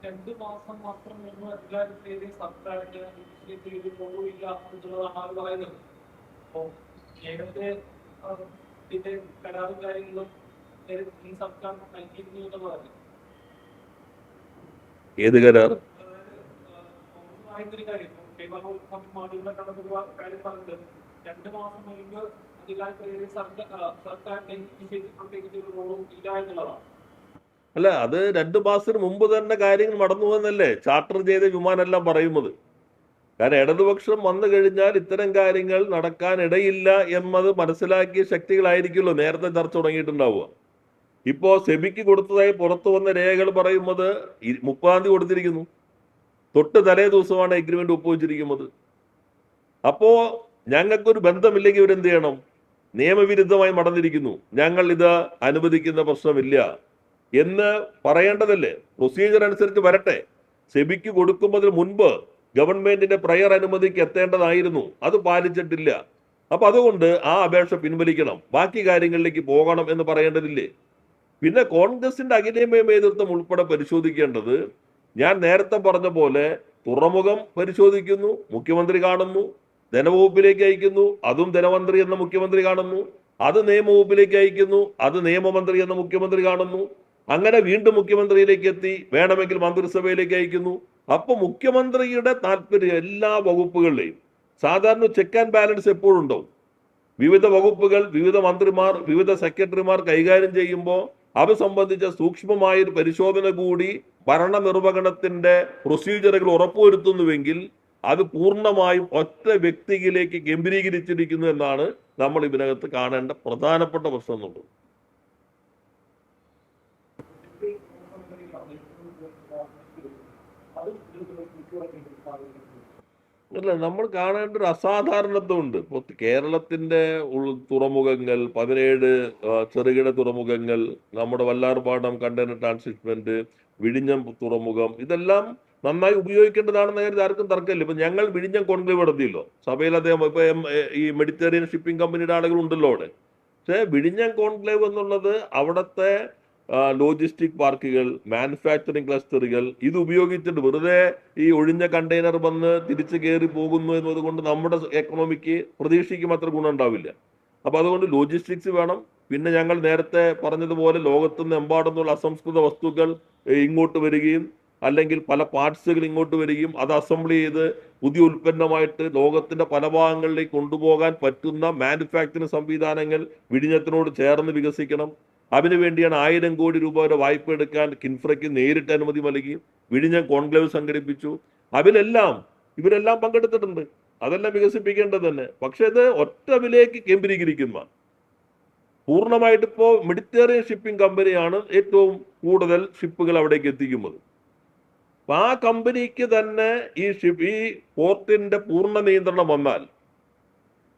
2 മാസം മാത്രം മുമ്പ് എല്ലാവരും പേര് സർക്കാരിന്റെ പേര് പോകില്ല എന്നുള്ളതാണ് അവർ പറയുന്നത്. അപ്പോ നേരത്തെ ഇതിന്റെ കരാറും കാര്യങ്ങളും ഈ സർക്കാർ നൽകിയിരുന്നു എന്ന് പറഞ്ഞു. ഏത് കരാർ? ആയിട്ടൊരു കാര്യം മാധ്യമ കണക്കൊരു കാര്യം പറഞ്ഞത് 2 മാസം മുൻപ് അധികാര പേര് സർക്കാരിന്റെ റോളും ഇല്ല എന്നുള്ളതാണ്. അല്ല, അത് 2 മാസത്തിന് മുമ്പ് തന്നെ കാര്യങ്ങൾ നടന്നു എന്നല്ലേ ചാർട്ടർ ചെയ്ത വിമാനെല്ലാം പറയുന്നത്. കാരണം ഇടതുപക്ഷം വന്നു കഴിഞ്ഞാൽ ഇത്തരം കാര്യങ്ങൾ നടക്കാൻ ഇടയില്ല എന്നത് മനസ്സിലാക്കിയ ശക്തികളായിരിക്കുമല്ലോ നേരത്തെ ചർച്ച തുടങ്ങിയിട്ടുണ്ടാവുക. ഇപ്പോ സെബിക്ക് കൊടുത്തതായി പുറത്തു വന്ന രേഖകൾ പറയുന്നത് 30-ാം തീയതി കൊടുത്തിരിക്കുന്നു. തൊട്ട് തലേ ദിവസമാണ് എഗ്രിമെന്റ് ഒപ്പുവെച്ചിരിക്കുന്നത്. അപ്പോ ഞങ്ങൾക്കൊരു ബന്ധമില്ലെങ്കിൽ ഇവരെന്ത് ചെയ്യണം? നിയമവിരുദ്ധമായി നടന്നിരിക്കുന്നു, ഞങ്ങൾ ഇത് അനുവദിക്കുന്ന പ്രശ്നമില്ല എന്ന് പറയേണ്ടതല്ലേ? പ്രൊസീജിയർ അനുസരിച്ച് വരട്ടെ. സെബിക്ക് കൊടുക്കുന്നതിന് മുൻപ് ഗവൺമെന്റിന്റെ പ്രയർ അനുമതിക്ക് എത്തേണ്ടതായിരുന്നു, അത് പാലിച്ചിട്ടില്ല. അപ്പൊ അതുകൊണ്ട് ആ അപേക്ഷ പിൻവലിക്കണം, ബാക്കി കാര്യങ്ങളിലേക്ക് പോകണം എന്ന് പറയേണ്ടതില്ലേ? പിന്നെ കോൺഗ്രസിന്റെ അഖിലേന്ത്യാ നേതൃത്വം ഉൾപ്പെടെ പരിശോധിക്കേണ്ടത്, ഞാൻ നേരത്തെ പറഞ്ഞ പോലെ തുറമുഖം പരിശോധിക്കുന്നു, മുഖ്യമന്ത്രി കാണുന്നു, ധനവകുപ്പിലേക്ക് അയക്കുന്നു, അതും ധനമന്ത്രി എന്ന മുഖ്യമന്ത്രി കാണുന്നു, അത് നിയമവകുപ്പിലേക്ക് അയക്കുന്നു, അത് നിയമമന്ത്രി എന്ന മുഖ്യമന്ത്രി കാണുന്നു, അങ്ങനെ വീണ്ടും മുഖ്യമന്ത്രിയിലേക്ക് എത്തി, വേണമെങ്കിൽ മന്ത്രിസഭയിലേക്ക് അയക്കുന്നു. അപ്പൊ മുഖ്യമന്ത്രിയുടെ താല്പര്യം എല്ലാ വകുപ്പുകളിലെയും സാധാരണ ചെക്ക് ആൻഡ് ബാലൻസ് എപ്പോഴും ഉണ്ടാവും. വിവിധ വകുപ്പുകൾ, വിവിധ മന്ത്രിമാർ, വിവിധ സെക്രട്ടറിമാർ കൈകാര്യം ചെയ്യുമ്പോൾ അത് സംബന്ധിച്ച സൂക്ഷ്മമായൊരു പരിശോധന കൂടി ഭരണനിർവഹണത്തിന്റെ പ്രൊസീജിയറുകൾ ഉറപ്പുവരുത്തുന്നുവെങ്കിൽ അത് പൂർണ്ണമായും ഒറ്റ വ്യക്തിയിലേക്ക് കേന്ദ്രീകരിച്ചിരിക്കുന്നു എന്നാണ് നമ്മൾ ഇതിനകത്ത് കാണേണ്ട പ്രധാനപ്പെട്ട പ്രശ്നം എന്നുള്ളത്. അല്ല, നമ്മൾ കാണേണ്ട ഒരു അസാധാരണത്വമുണ്ട്. ഇപ്പോൾ കേരളത്തിന്റെ തുറമുഖങ്ങൾ 17 ചെറുകിട തുറമുഖങ്ങൾ, നമ്മുടെ വല്ലാർപാടം കണ്ടെയ്നർ ട്രാൻസ്ഷിപ്മെന്റ്, വിഴിഞ്ഞം തുറമുഖം, ഇതെല്ലാം നന്നായി ഉപയോഗിക്കേണ്ടതാണെന്ന് നേരത്തെ ആർക്കും തർക്കമില്ല. ഇപ്പൊ ഞങ്ങൾ വിഴിഞ്ഞം കോൺക്ലേവ് നടത്തിയല്ലോ സഭയിൽ. അദ്ദേഹം ഇപ്പൊ ഈ മെഡിറ്ററേനിയൻ ഷിപ്പിംഗ് കമ്പനിയുടെ ആളുകൾ ഉണ്ടല്ലോ അവിടെ. പക്ഷേ വിഴിഞ്ഞം കോൺക്ലേവ് എന്നുള്ളത് അവിടുത്തെ ലോജിസ്റ്റിക് പാർക്കുകൾ, മാനുഫാക്ചറിങ് ക്ലസ്റ്ററുകൾ ഇത് ഉപയോഗിച്ചിട്ട് വെറുതെ ഈ ഒഴിഞ്ഞ കണ്ടെയ്നർ വന്ന് തിരിച്ചു കയറി പോകുന്നു എന്നതുകൊണ്ട് നമ്മുടെ എക്കണോമിക്ക് പ്രതീക്ഷിക്കും അത്ര ഗുണം ഉണ്ടാവില്ല. അപ്പൊ അതുകൊണ്ട് ലോജിസ്റ്റിക്സ് വേണം. പിന്നെ ഞങ്ങൾ നേരത്തെ പറഞ്ഞതുപോലെ ലോകത്തുനിന്ന് എമ്പാടുന്നുള്ള അസംസ്കൃത വസ്തുക്കൾ ഇങ്ങോട്ട് വരികയും അല്ലെങ്കിൽ പല പാർട്സുകൾ ഇങ്ങോട്ട് വരികയും അത് അസംബിൾ ചെയ്ത് പുതിയ ഉൽപ്പന്നമായിട്ട് ലോകത്തിന്റെ പല ഭാഗങ്ങളിലേക്ക് കൊണ്ടുപോകാൻ പറ്റുന്ന മാനുഫാക്ചറിങ് സംവിധാനങ്ങൾ വിഴിഞ്ഞത്തിനോട് ചേർന്ന് വികസിക്കണം. അതിനുവേണ്ടിയാണ് 1000 കോടി രൂപ വരെ വായ്പ എടുക്കാൻ കിൻഫ്രയ്ക്ക് നേരിട്ട് അനുമതി നൽകി വിഴിഞ്ഞം കോൺക്ലേവ് സംഘടിപ്പിച്ചു. ഇവരെല്ലാം പങ്കെടുത്തിട്ടുണ്ട്. അതെല്ലാം വികസിപ്പിക്കേണ്ടത് തന്നെ. പക്ഷെ ഇത് ഒറ്റ വിലയ്ക്ക് കേന്ദ്രീകരിക്കുന്ന പൂർണ്ണമായിട്ട് ഇപ്പോൾ മെഡിറ്ററേനിയൻ ഷിപ്പിംഗ് കമ്പനിയാണ് ഏറ്റവും കൂടുതൽ ഷിപ്പുകൾ അവിടേക്ക് എത്തിക്കുന്നത്. അപ്പൊ ആ കമ്പനിക്ക് തന്നെ ഈ പോർട്ടിന്റെ പൂർണ്ണ നിയന്ത്രണം വന്നാൽ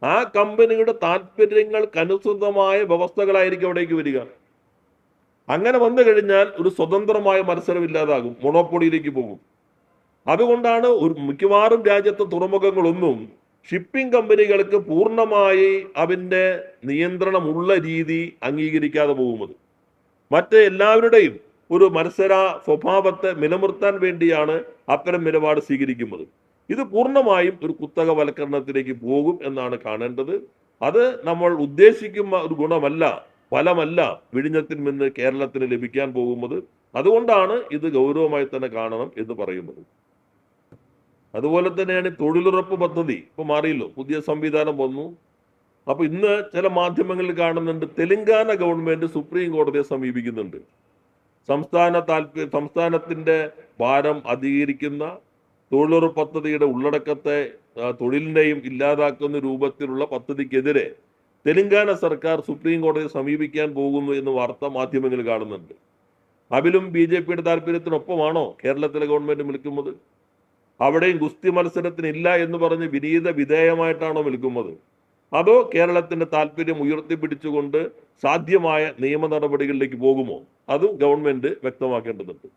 ആ കമ്പനിയുടെ താല്പര്യങ്ങൾക്കനുസൃതമായ വ്യവസ്ഥകളായിരിക്കും അവിടേക്ക് വരിക. അങ്ങനെ വന്നു കഴിഞ്ഞാൽ ഒരു സ്വതന്ത്രമായ മത്സരം ഇല്ലാതാകും, മൊണോപ്പൊളിയിലേക്ക് പോകും. അതുകൊണ്ടാണ് മിക്കവാറും രാജ്യത്തെ തുറമുഖങ്ങളൊന്നും ഷിപ്പിംഗ് കമ്പനികൾക്ക് പൂർണ്ണമായി അതിൻ്റെ നിയന്ത്രണമുള്ള രീതി അംഗീകരിക്കാതെ പോകുന്നത്. മറ്റ് എല്ലാവരുടെയും ഒരു മത്സര സ്വഭാവത്തെ നിലനിർത്താൻ വേണ്ടിയാണ് അത്തരം നിലപാട് സ്വീകരിക്കുന്നത്. ഇത് പൂർണ്ണമായും ഒരു കുത്തകവൽക്കരണത്തിലേക്ക് പോകും എന്നാണ് കാണേണ്ടത്. അത് നമ്മൾ ഉദ്ദേശിക്കുന്ന ഒരു ഗുണമല്ല, ഫലമല്ല വിഴിഞ്ഞത്തിൽ നിന്ന് കേരളത്തിന് ലഭിക്കാൻ പോകുന്നത്. അതുകൊണ്ടാണ് ഇത് ഗൗരവമായി തന്നെ കാണണം എന്ന് പറയുന്നത്. അതുപോലെ തന്നെയാണ് തൊഴിലുറപ്പ് പദ്ധതി. ഇപ്പൊ മാറിയല്ലോ, പുതിയ സംവിധാനം വന്നു. അപ്പൊ ഇന്ന് ചില മാധ്യമങ്ങളിൽ കാണുന്നുണ്ട് തെലങ്കാന ഗവൺമെന്റ് സുപ്രീം കോടതിയെ സമീപിക്കുന്നുണ്ട്. സംസ്ഥാനത്തിന്റെ ഭാരം അധികരിക്കുന്ന തൊഴിലുറപ്പ് പദ്ധതിയുടെ ഉള്ളടക്കത്തെ തൊഴിലിനെയും ഇല്ലാതാക്കുന്ന രൂപത്തിലുള്ള പദ്ധതിക്കെതിരെ തെലങ്കാന സർക്കാർ സുപ്രീം കോടതിയെ സമീപിക്കാൻ പോകുന്നു എന്ന് വാർത്താ മാധ്യമങ്ങൾ കാണുന്നുണ്ട്. അതിലും BJPയുടെ താല്പര്യത്തിനൊപ്പമാണോ കേരളത്തിലെ ഗവൺമെന്റ് നിൽക്കുന്നത്? അവിടെയും ഗുസ്തി മത്സരത്തിനില്ല എന്ന് പറഞ്ഞ് വിനീത വിധേയമായിട്ടാണോ നിൽക്കുന്നത്? അതോ കേരളത്തിന്റെ താല്പര്യം ഉയർത്തിപ്പിടിച്ചുകൊണ്ട് സാധ്യമായ നിയമ നടപടികളിലേക്ക് പോകുമോ? അതും ഗവൺമെന്റ് വ്യക്തമാക്കേണ്ടതുണ്ട്.